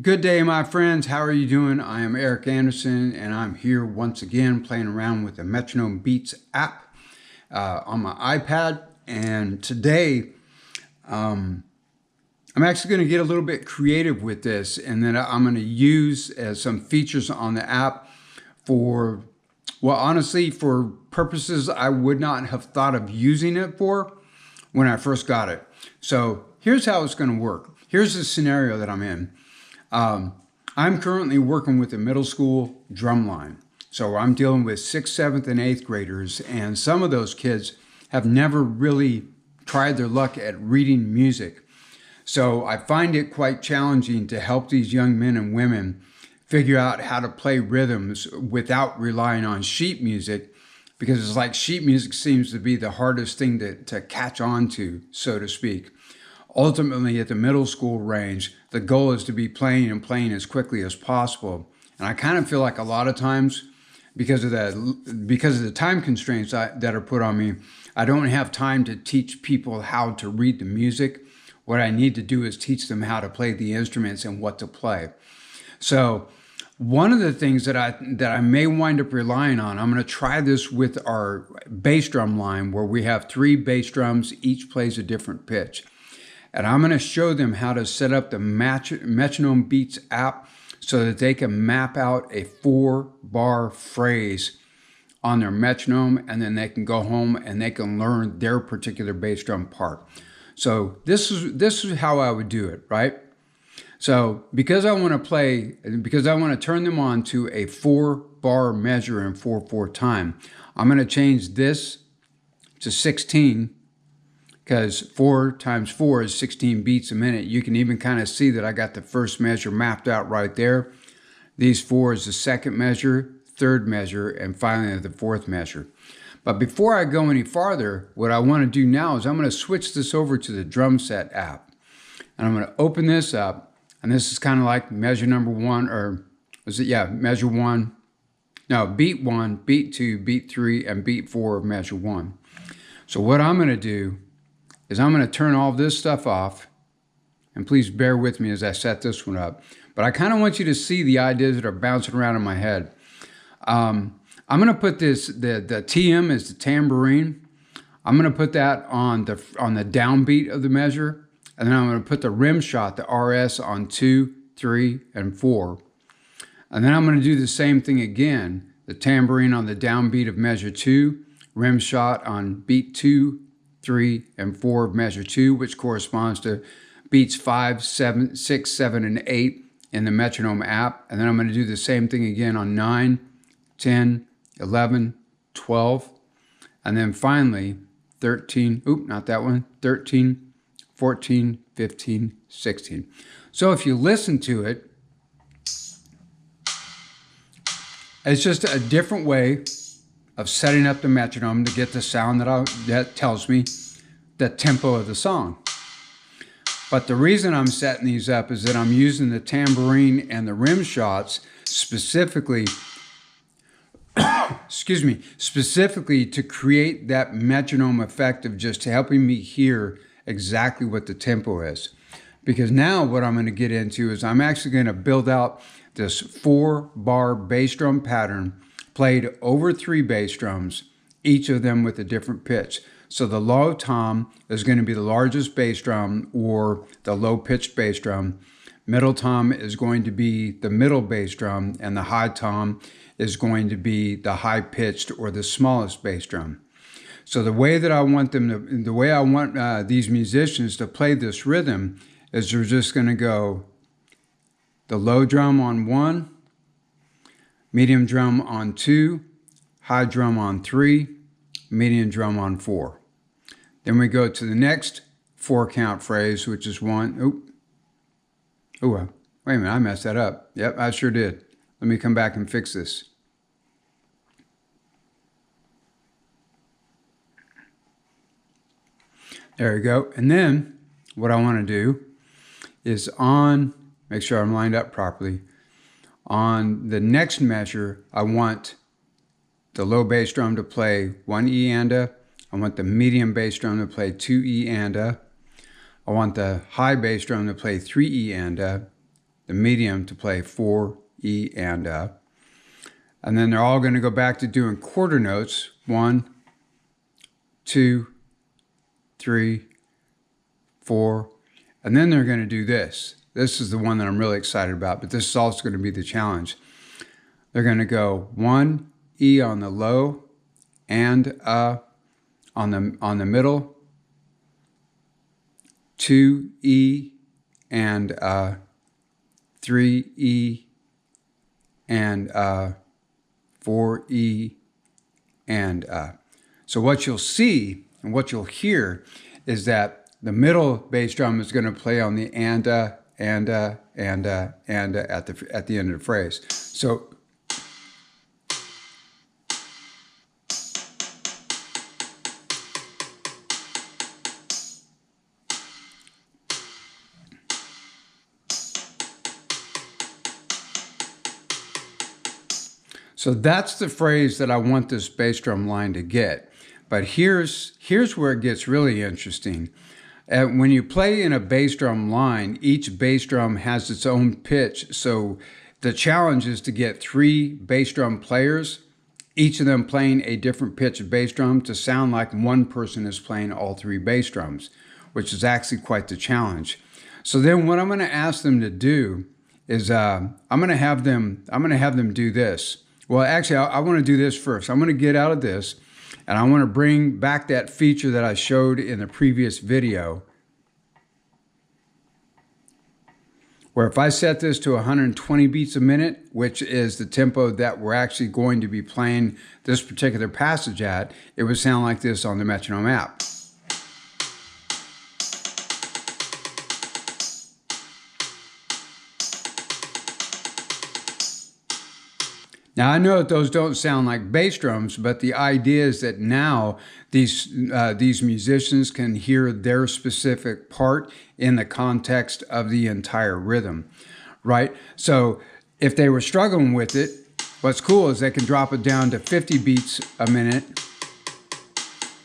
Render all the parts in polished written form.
Good day, my friends. How are you doing? I am Eric Anderson, and I'm here once again playing around with the Metronome Beats app on my iPad. And today, I'm actually going to get a little bit creative with this, and then I'm going to use some features on the app for, well, honestly, for purposes I would not have thought of using it for when I first got it. So here's how it's going to work. Here's the scenario that I'm in. I'm currently working with a middle school drumline. So I'm dealing with 6th, 7th, and 8th graders, and some of those kids have never really tried their luck at reading music. So I find it quite challenging to help these young men and women figure out how to play rhythms without relying on sheet music, because it's like sheet music seems to be the hardest thing to catch on to, so to speak. Ultimately, at the middle school range, the goal is to be playing and playing as quickly as possible. And I kind of feel like a lot of times, because of the time constraints that are put on me, I don't have time to teach people how to read the music. What I need to do is teach them how to play the instruments and what to play. So one of the things that I may wind up relying on, I'm going to try this with our bass drum line, where we have 3 bass drums, each plays a different pitch. And I'm going to show them how to set up the Metronome Beats app so that they can map out a 4-bar phrase on their metronome, and then they can go home and they can learn their particular bass drum part. So this is how I would do it, right? So because I want to turn them on to a 4-bar measure in 4/4 time, I'm going to change this to 16. Because 4 times 4 is 16 beats a minute. You can even kind of see that I got the first measure mapped out right there. These 4 is the second measure, third measure, and finally the fourth measure. But before I go any farther, what I want to do now is I'm going to switch this over to the drum set app. And I'm going to open this up. And this is kind of like measure number 1, or was it? Yeah, measure 1. No, beat 1, beat 2, beat 3, and beat 4 of measure 1. So what I'm going to do is I'm going to turn all this stuff off, and please bear with me as I set this one up. But I kind of want you to see the ideas that are bouncing around in my head. I'm going to put this, the TM is the tambourine. I'm going to put that on the downbeat of the measure, and then I'm going to put the rim shot, the RS, on 2, 3, and 4. And then I'm going to do the same thing again, the tambourine on the downbeat of measure 2, rim shot on beat 2, 3, and 4 of measure 2, which corresponds to beats 5, 7, 6, 7, and 8 in the metronome app. And then I'm going to do the same thing again on 9, 10, 11, 12, and then finally 13, not that one, 13, 14, 15, 16. So if you listen to it, it's just a different way of setting up the metronome to get the sound that tells me the tempo of the song. But the reason I'm setting these up is that I'm using the tambourine and the rim shots specifically, specifically to create that metronome effect of just helping me hear exactly what the tempo is. Because now what I'm going to get into is I'm actually going to build out this 4-bar bass drum pattern played over 3 bass drums, each of them with a different pitch. So the low tom is going to be the largest bass drum, or the low-pitched bass drum. Middle tom is going to be the middle bass drum, and the high tom is going to be the high-pitched or the smallest bass drum. So the way that I want these musicians to play this rhythm is they're just going to go the low drum on 1, medium drum on 2, high drum on 3, medium drum on 4. Then we go to the next 4-count phrase, which is 1. Wait a minute, I messed that up. Yep, I sure did. Let me come back and fix this. There we go. And then what I want to do is make sure I'm lined up properly. On the next measure, I want the low bass drum to play 1 E and A. I want the medium bass drum to play 2 E and A. I want the high bass drum to play 3 E and A. the medium to play 4, E, and then they're all going to go back to doing quarter notes. 1, 2, 3, 4, and then they're going to do this. This is the one that I'm really excited about, but this is also going to be the challenge. They're going to go 1, E on the low, and on the middle, 2, E, and 3, E, and 4, E, and so what you'll see and what you'll hear is that the middle bass drum is going to play on the and at the end of the phrase. So that's the phrase that I want this bass drum line to get. But here's where it gets really interesting. When you play in a bass drum line, each bass drum has its own pitch. So the challenge is to get 3 bass drum players, each of them playing a different pitch of bass drum to sound like one person is playing all 3 bass drums, which is actually quite the challenge. So then what I'm going to ask them to do is I'm going to have them do this. Well, actually, I want to do this first. I'm going to get out of this, and I want to bring back that feature that I showed in the previous video, where if I set this to 120 beats a minute, which is the tempo that we're actually going to be playing this particular passage at, it would sound like this on the Metronome app. Now, I know that those don't sound like bass drums, but the idea is that now these musicians can hear their specific part in the context of the entire rhythm, right? So if they were struggling with it, what's cool is they can drop it down to 50 beats a minute.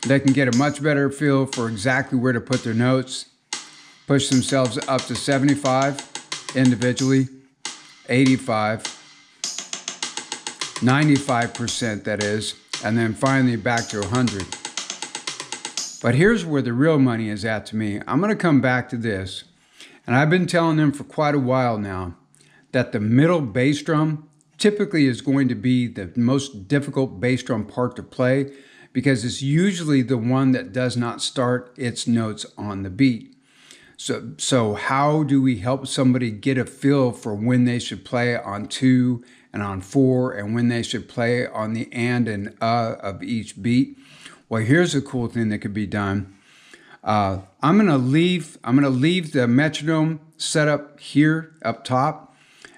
They can get a much better feel for exactly where to put their notes, push themselves up to 75 individually, 85, 95% that is, and then finally back to 100. But here's where the real money is at to me. I'm going to come back to this, and I've been telling them for quite a while now that the middle bass drum typically is going to be the most difficult bass drum part to play because it's usually the one that does not start its notes on the beat. So how do we help somebody get a feel for when they should play on 2 and on 4 and when they should play on the and of each beat? Well, here's a cool thing that could be done. I'm gonna leave the metronome setup here up top.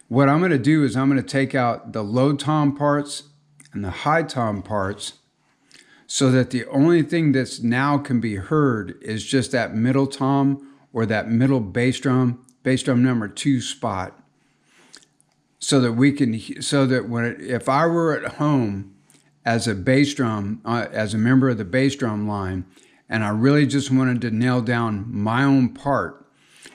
What I'm gonna do is I'm gonna take out the low tom parts and the high tom parts so that the only thing that's now can be heard is just that middle tom or that middle bass drum number 2 spot, so that if I were at home as a bass drum, as a member of the bass drum line, and I really just wanted to nail down my own part,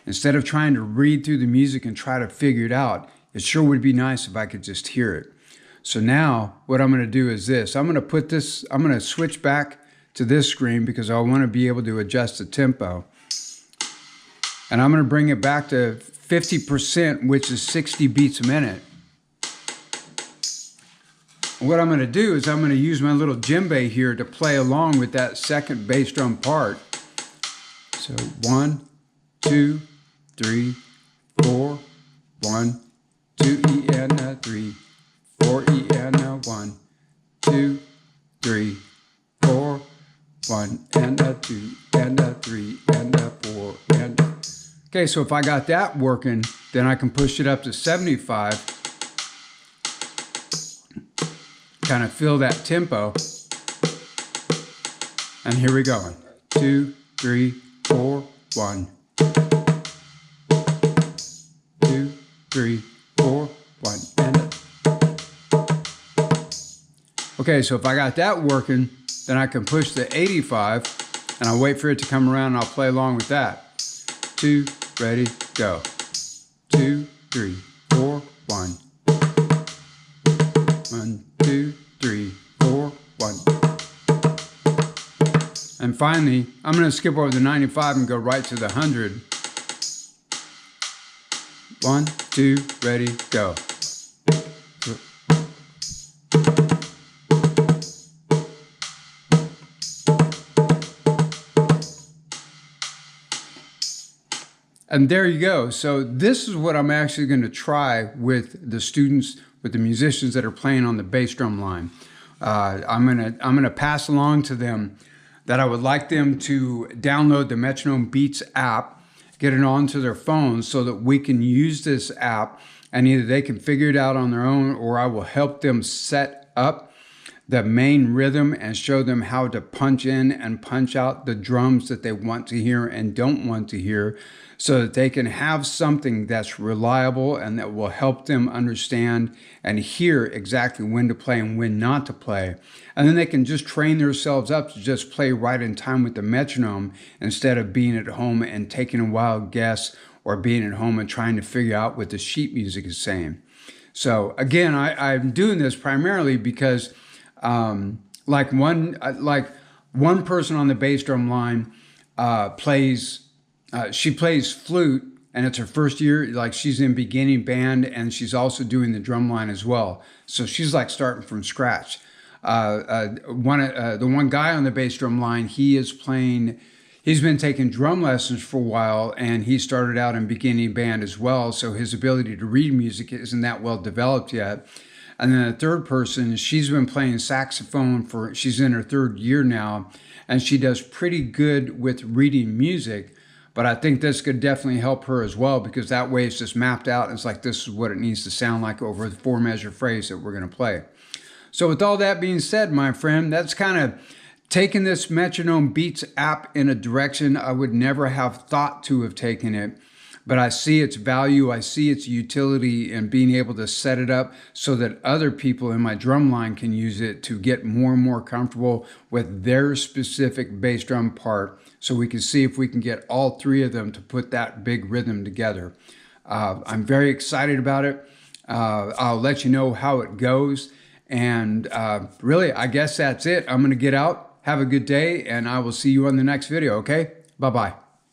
instead of trying to read through the music and try to figure it out, it sure would be nice if I could just hear it. So now what I'm going to do is this. I'm going to switch back to this screen because I want to be able to adjust the tempo. And I'm going to bring it back to 50%, which is 60 beats a minute. What I'm going to do is I'm going to use my little djembe here to play along with that second bass drum part. So 1, 2, 3, 4, 1, 2, E and a 3, 4, E and a 1, 2, 3, 4, 1 and a 2 and a 3 and a 4 and a... Okay, so if I got that working, then I can push it up to 75. Kind of feel that tempo. And here we go. 2, 3, 4, 1. 2, 3, 4, 1. And okay, so if I got that working, then I can push the 85 and I'll wait for it to come around and I'll play along with that. 2, ready, go. 2, 3, 4, 1. 1, 2, 3, 4, 1. And finally, I'm going to skip over the 95 and go right to the 100. 1, 2, ready, go. And there you go. So this is what I'm actually going to try with the students, with the musicians that are playing on the bass drum line. I'm gonna pass along to them that I would like them to download the Metronome Beats app, get it onto their phones so that we can use this app, and either they can figure it out on their own, or I will help them set up the main rhythm and show them how to punch in and punch out the drums that they want to hear and don't want to hear, so that they can have something that's reliable and that will help them understand and hear exactly when to play and when not to play. And then they can just train themselves up to just play right in time with the metronome instead of being at home and taking a wild guess, or being at home and trying to figure out what the sheet music is saying. So again, I'm doing this primarily because like one person on the bass drum line plays flute, and it's her first year. Like, she's in beginning band, and she's also doing the drum line as well. So she's like starting from scratch. The one guy on the bass drum line, he's been taking drum lessons for a while, and he started out in beginning band as well. So his ability to read music isn't that well developed yet. And then the third person, she's been playing saxophone she's in her third year now, and she does pretty good with reading music. But I think this could definitely help her as well, because that way it's just mapped out. It's like, this is what it needs to sound like over the 4-measure phrase that we're going to play. So with all that being said, my friend, that's kind of taken this Metronome Beats app in a direction I would never have thought to have taken it. But I see its value, I see its utility in being able to set it up so that other people in my drum line can use it to get more and more comfortable with their specific bass drum part, so we can see if we can get all three of them to put that big rhythm together. I'm very excited about it. I'll let you know how it goes. And really, I guess that's it. I'm going to get out. Have a good day, and I will see you on the next video, okay? Bye-bye.